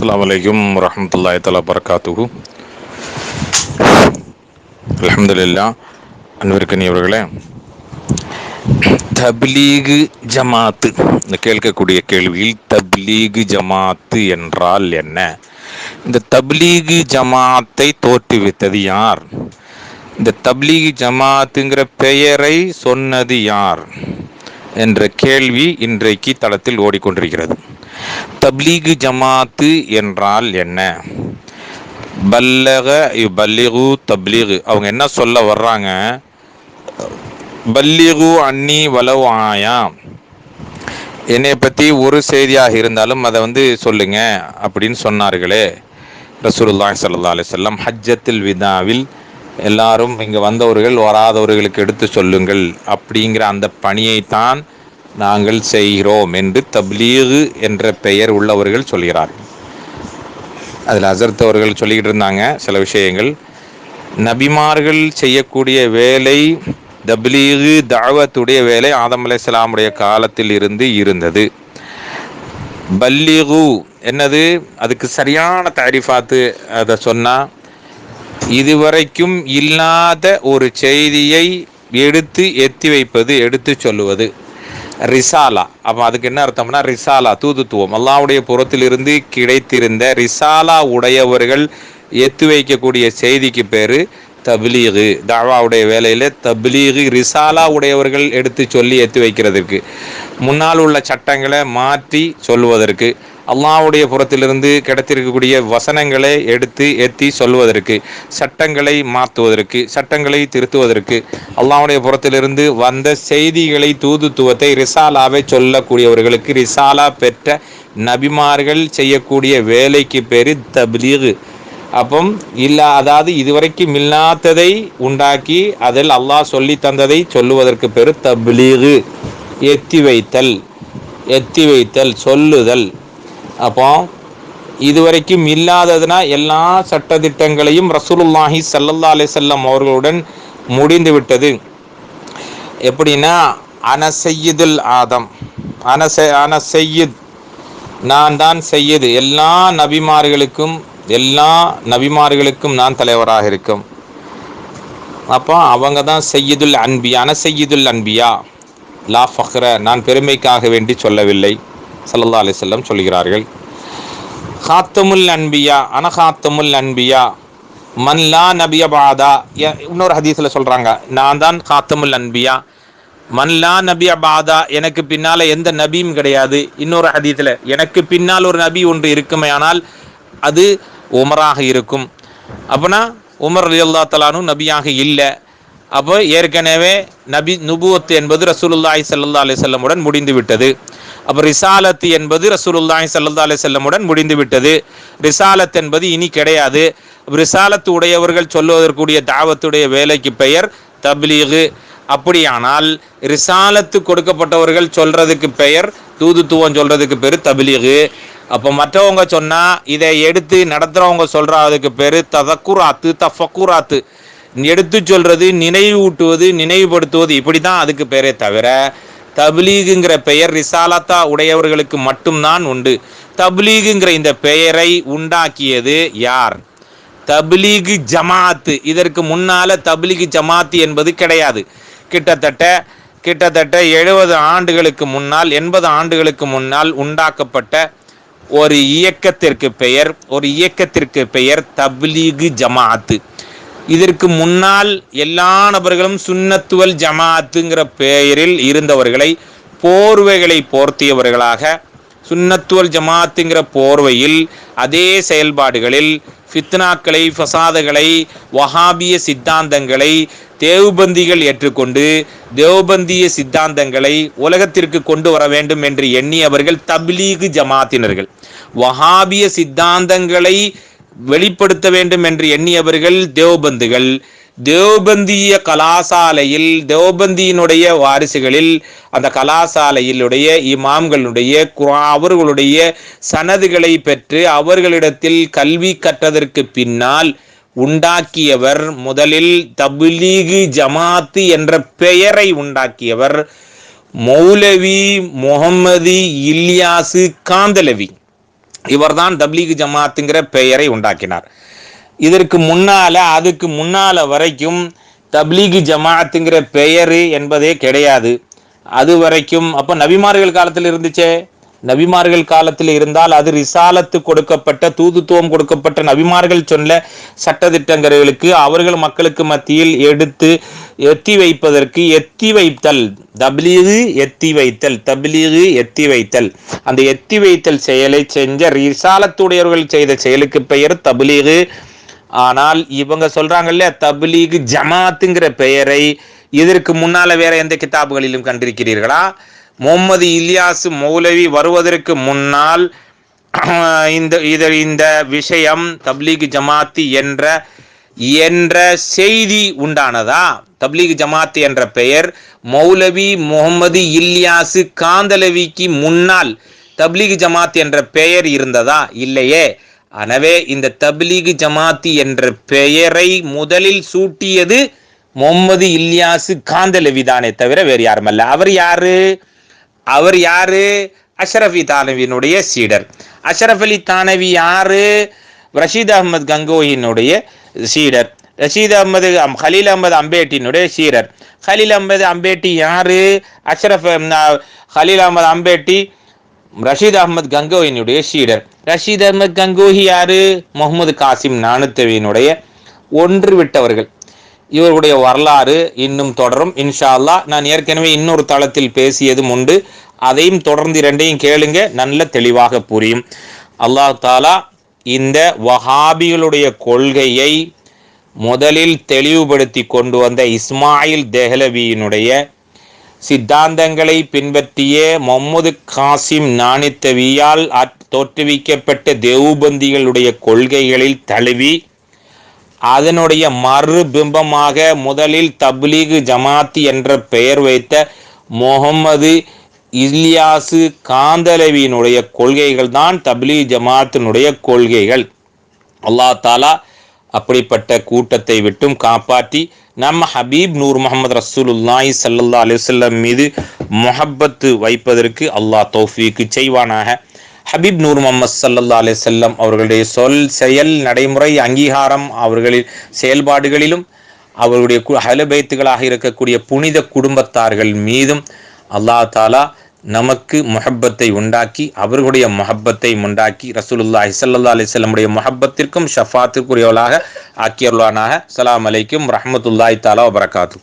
அஸ்ஸலாமு அலைக்கும் வரஹ்மத்துல்லாஹி தஆலா பரக்காத்துஹு. அல்ஹம்துலில்லாஹ். அன்பிற்கினியவர்களே, தப்லீகு ஜமாத்து கேட்கக்கூடிய கேள்வியில் தப்லீகு ஜமாத்து என்றால் என்ன? இந்த தப்லீகு ஜமாத்தை தோற்றுவித்தது யார்? இந்த தப்லீகு ஜமாத்துங்கிற பெயரை சொன்னது யார் என்ற கேள்வி இன்றைக்கு தளத்தில் ஓடிக்கொண்டிருக்கிறது. தப்லீகு ஜமாத்து என்றால் என்ன? பல்லக யுபல்லிகு தப்லீகு, அவங்க என்ன சொல்ல வர்றாங்க? பல்லிகு அன்னி வலவ் ஆயா, என்னை பற்றி ஒரு செய்தியாக இருந்தாலும் அதை சொல்லுங்க அப்படின்னு சொன்னார்களே ரசூலுல்லாஹி ஸல்லல்லாஹு அலைஹி வஸல்லம். ஹஜ்ஜத்துல் விதாவில் எல்லாரும் இங்கே வந்தவர்கள் வராதவர்களுக்கு எடுத்து சொல்லுங்கள் அப்படிங்கிற அந்த பணியைத்தான் நாங்கள் செய்கிறோம் என்று தப்லீகு என்ற பெயர் உள்ளவர்கள் சொல்கிறார்கள். அதில் ஹஸரத் அவர்கள் சொல்லிக்கிட்டு இருந்தாங்க சில விஷயங்கள். நபிமார்கள் செய்யக்கூடிய வேலை தப்லீகு தாவத்துடைய வேலை ஆதம் அலைஹிஸ்ஸலாமுடைய காலத்தில் இருந்து இருந்தது. பல்லிகு என்னது? அதுக்கு சரியான தாரிஃபாத்து அதை சொன்னால், இதுவரைக்கும் இல்லாத ஒரு செய்தியை எடுத்து எத்தி வைப்பது, எடுத்து சொல்லுவது ரிசாலா. அப்போ அதுக்கு என்ன அர்த்தம்னா, ரிசாலா தூதுத்துவம், அல்லாஹ்வுடைய புறத்திலிருந்து கிடைத்திருந்த ரிசாலா உடையவர்கள் எத்து வைக்கக்கூடிய செய்திக்கு பேர் தப்லீகு. தாவாவுடைய வேலையில் தப்லீகு ரிசாலா உடையவர்கள் எடுத்து சொல்லி எத்து வைக்கிறதுக்கு, முன்னால் உள்ள சட்டங்களை மாற்றி சொல்வதற்கு, அல்லாஹ்வுடைய புறத்திலிருந்து கிடைத்திருக்கக்கூடிய வசனங்களை எடுத்து எத்தி சொல்வதற்கு, சட்டங்களை மாற்றுவதற்கு, சட்டங்களை திருத்துவதற்கு, அல்லாஹ்வுடைய புறத்திலிருந்து வந்த செய்திகளை தூதுத்துவத்தை ரிசாலாவை சொல்லக்கூடியவர்களுக்கு, ரிசாலா பெற்ற நபிமார்கள் செய்யக்கூடிய வேலைக்கு பேர் தப்லீகு. அப்போ அதாவது இதுவரைக்கும் இல்லாததை உண்டாக்கி அதில் அல்லாஹ் சொல்லி தந்ததை சொல்லுவதற்கு பேர் தப்லீகு. எத்தி வைத்தல் சொல்லுதல். அப்போ இதுவரைக்கும் இல்லாததுனா எல்லா சட்டதிட்டங்களையும் ரசூலுல்லாஹி ஸல்லல்லாஹு அலைஹி வஸல்லம் அவர்களுடன் முடிந்து விட்டது. எப்படின்னா, அன சய்யிதுல் ஆதம், அன சய்யித், நான் தான் சய்யிது, எல்லா நபிமார்களுக்கும் நான் தலைவராக இருக்கும். அப்போ அவங்க தான் சய்யிதுல் அன்பியா. அன சய்யிதுல் அன்பியா லா ஃபக்ர, நான் பெருமைக்காக வேண்டி சொல்லவில்லை ஸல்லல்லாஹு அலைஹி வஸல்லம் சொல்கிறார்கள். ஹாத்தமுல் அன்பியா, அன ஹாத்தமுல் அன்பியா மன் லா நபிய பாதா. இன்னொரு ஹதீஸில் சொல்கிறாங்க, நான் தான் ஹாத்தமுல் அன்பியா மன் லா நபிய பாதா, எனக்கு பின்னால் எந்த நபியும் கிடையாது. இன்னொரு ஹதீஸில், எனக்கு பின்னால் ஒரு நபி ஒன்று இருக்குமே ஆனால் அது உமராக இருக்கும். அப்போனா உமர் ரலியல்லாஹு தஆலா அன்ஹு நபியாக இல்லை. அப்போ ஏற்கனவே நுபுவத் என்பது ரசூலுல்லாஹி ஸல்லல்லாஹு அலைஹி வஸல்லமுடன் முடிந்து விட்டது. அப்போ ரிசாலத் என்பது ரசூலுல்லாஹி ஸல்லல்லாஹு அலைஹி வஸல்லமுடன் முடிந்து விட்டது. ரிசாலத் என்பது இனி கிடையாது. ரிசாலத் உடையவர்கள் சொல்லுவதற்குரிய தாவத்துடைய வேலைக்கு பெயர் தப்லீகு. அப்படியானால் ரிசாலத்து கொடுக்கப்பட்டவர்கள் சொல்றதுக்கு பெயர் தூதுத்துவம், சொல்றதுக்கு பேர் தப்லீகு. அப்போ மற்றவங்க சொன்னால் இதை எடுத்து நடத்துகிறவங்க சொல்கிறதுக்கு பேர் தஃபக்குராத்து, எடுத்து சொல்கிறது, நினைவூட்டுவது, நினைவுபடுத்துவது, இப்படி தான் அதுக்கு பேரே தவிர தப்லீகுங்கிற பெயர் ரிசாலத்தா உடையவர்களுக்கு மட்டும்தான் உண்டு. தப்லீகுங்கிற இந்த பெயரை உண்டாக்கியது யார்? தப்லீகு ஜமாத்து. இதற்கு முன்னால் தப்லீகு ஜமாத்து என்பது கிடையாது. கிட்டத்தட்ட 70 ஆண்டுகளுக்கு முன்னால், 80 ஆண்டுகளுக்கு முன்னால் உண்டாக்கப்பட்ட ஒரு இயக்கத்திற்கு பெயர் தப்லீகு ஜமாத்து. இதற்கு முன்னால் எல்லா நபர்களும் சுன்னத்துவல் ஜமாத்துங்கிற பெயரில் இருந்தவர்களை போர்வைகளை போர்த்தியவர்களாக, சுன்னத்துவல் ஜமாத்துங்கிற போர்வையில் அதே செயல்பாடுகளில் ஃபித்னாக்களை, ஃபசாதுகளை, வஹாபிய சித்தாந்தங்களை தேவ்பந்திகள் ஏற்றுக்கொண்டு தேவ்பந்திய சித்தாந்தங்களை உலகத்திற்கு கொண்டு வர வேண்டும் என்று எண்ணியவர்கள் தப்லீகு ஜமாத்தினர்கள். வஹாபிய சித்தாந்தங்களை வெளிப்படுத்த வேண்டும் என்று எண்ணியவர்கள் தேவ்பந்துகள். தேவ்பந்திய கலாசாலையில், தேவ்பந்தியினுடைய வாரிசுகளில், அந்த கலாசாலையிலுடைய இமாம்களுடைய அவர்களுடைய சனதுகளை பெற்று அவர்களிடத்தில் கல்வி கற்றதற்கு பின்னால் உண்டாக்கியவர், முதலில் தப்லீகு ஜமாத்து என்ற பெயரை உண்டாக்கியவர் மௌலவி முஹம்மது இல்யாசு காந்தலவி. இவர்தான் தப்லீக் ஜமாத்துங்கிற பெயரை உண்டாக்கினார். இதற்கு முன்னால அதுக்கு முன்னால வரைக்கும் தப்லீக் ஜமாத்துங்கிற பெயர் என்பதே கிடையாது. அது வரைக்கும் அப்போ நபிமார்கள் காலத்தில் இருந்துச்சே. நபிமார்கள் காலத்தில் இருந்தால் அது ரிசாலத்து கொடுக்கப்பட்ட தூதுத்துவம் கொடுக்கப்பட்ட நபிமார்கள் சொன்ன சட்டதிட்டங்களுக்கு அவர்கள் மக்களுக்கு மத்தியில் எடுத்து எத்தி வைப்பதற்கு எத்தி வைத்தல் தப்லீகு எத்தி வைத்தல் தப்லீகு எத்தி வைத்தல் அந்த எத்தி வைத்தல் செயலை செஞ்ச ரிசாலத்துடையவர்கள் செய்த செயலுக்கு பெயர் தப்லீகு. ஆனால் இவங்க சொல்றாங்கல்ல தப்லீக் ஜமாத்துங்கிற பெயரை இதற்கு முன்னால வேற எந்த கிதாபுகளிலும் கண்டிருக்கிறீர்களா? முகமது இல்யாஸ் மௌலவி வருவதற்கு முன்னால் இந்த விஷயம் தப்லீக் ஜமாத்து என்ற செய்தி உண்டானதா? தப்லீக் ஜமாத்து என்ற பெயர் மௌலவி முகமது இல்யாஸ் காந்தலவிக்கு முன்னால் தப்லீக் ஜமாத் என்ற பெயர் இருந்ததா? இல்லையே. எனவே இந்த தப்லீக் ஜமாத்தி என்ற பெயரை முதலில் சூட்டியது முகமது இல்யாஸ் காந்தலவி தானே தவிர வேறு யாரும் அல்ல. அவர் யாரு? அஷ்ரஃப் அலி தானவியினுடைய சீடர். அஷ்ரஃப் அலி தானவி யாரு? ரஷீத் அஹமது கங்கோயினுடைய சீடர். கலீல் அஹமது அம்பேட்டினுடைய சீடர். கலீல் அஹமது அம்பேட்டி யாரு? கலீல் அஹமது அம்பேட்டி ரஷீத் அஹமது கங்கோயினுடைய சீடர். ரஷீத் அஹமது கங்கோஹி யாரு? முகமது காசிம் நானுத்தவியினுடைய ஒன்று விட்டவர்கள். இவருடைய வரலாறு இன்னும் தொடரும் இன்ஷா அல்லாஹ். நான் ஏற்கனவே இன்னொரு தளத்தில் பேசியதும் உண்டு. அதையும் தொடர்ந்து இரண்டையும் கேளுங்க, நல்ல தெளிவாக புரியும். அல்லாஹ் தாலா இந்த வஹாபிகளுடைய கொள்கையை முதலில் தெளிவுபடுத்தி கொண்டு வந்த இஸ்மாயில் தெஹ்லவியினுடைய சித்தாந்தங்களை பின்பற்றிய முகமது காசிம் நானித்தவியால் தோற்றுவிக்கப்பட்ட தேவபந்திகளுடைய கொள்கைகளில் தழுவி அதனுடைய மறுபிம்பமாக முதலில் தப்லீக் ஜமாத் என்ற பெயர் வைத்த முகமது இல்யாசு காந்தலவியினுடைய கொள்கைகள் தான் தப்லீக் ஜமாத்தினுடைய கொள்கைகள். அல்லாஹ் தாலா அப்படிப்பட்ட கூட்டத்தை விட்டும் காப்பாற்றி நம்ம ஹபீப் நூர் முஹம்மது ரசூலுல்லாஹி ஸல்லல்லாஹு அலைஹி வஸல்லம் மீது முஹப்பத்து வைப்பதற்கு அல்லாஹ் தௌஃபீக் செய்வானாக. ஹபீப் நூர் முஹம்மது ஸல்லல்லாஹு அலைஹி வஸல்லம் அவர்களுடைய சொல், செயல், நடைமுறை, அங்கீகாரம், அவர்களின் செயல்பாடுகளிலும் அவர்களுடைய அஹ்லே பைத்துகளாக இருக்கக்கூடிய புனித குடும்பத்தார்கள் மீதும் அல்லாஹ் தாலா நமக்கு முஹப்பத்தை உண்டாக்கி அவர்களுடைய முஹப்பத்தை உண்டாக்கி ரசூலுல்லாஹி ஸல்லல்லாஹு அலைஹி வஸல்லம் உடைய முஹப்பத்திற்கும் ஷஃபாத்திற்குரியவர்களாக ஆக்கியருள்வானாக. அஸ்ஸலாமு அலைக்கும் ரஹ்மத்துல்லாஹி தஆலா வ பரகாத்துஹு.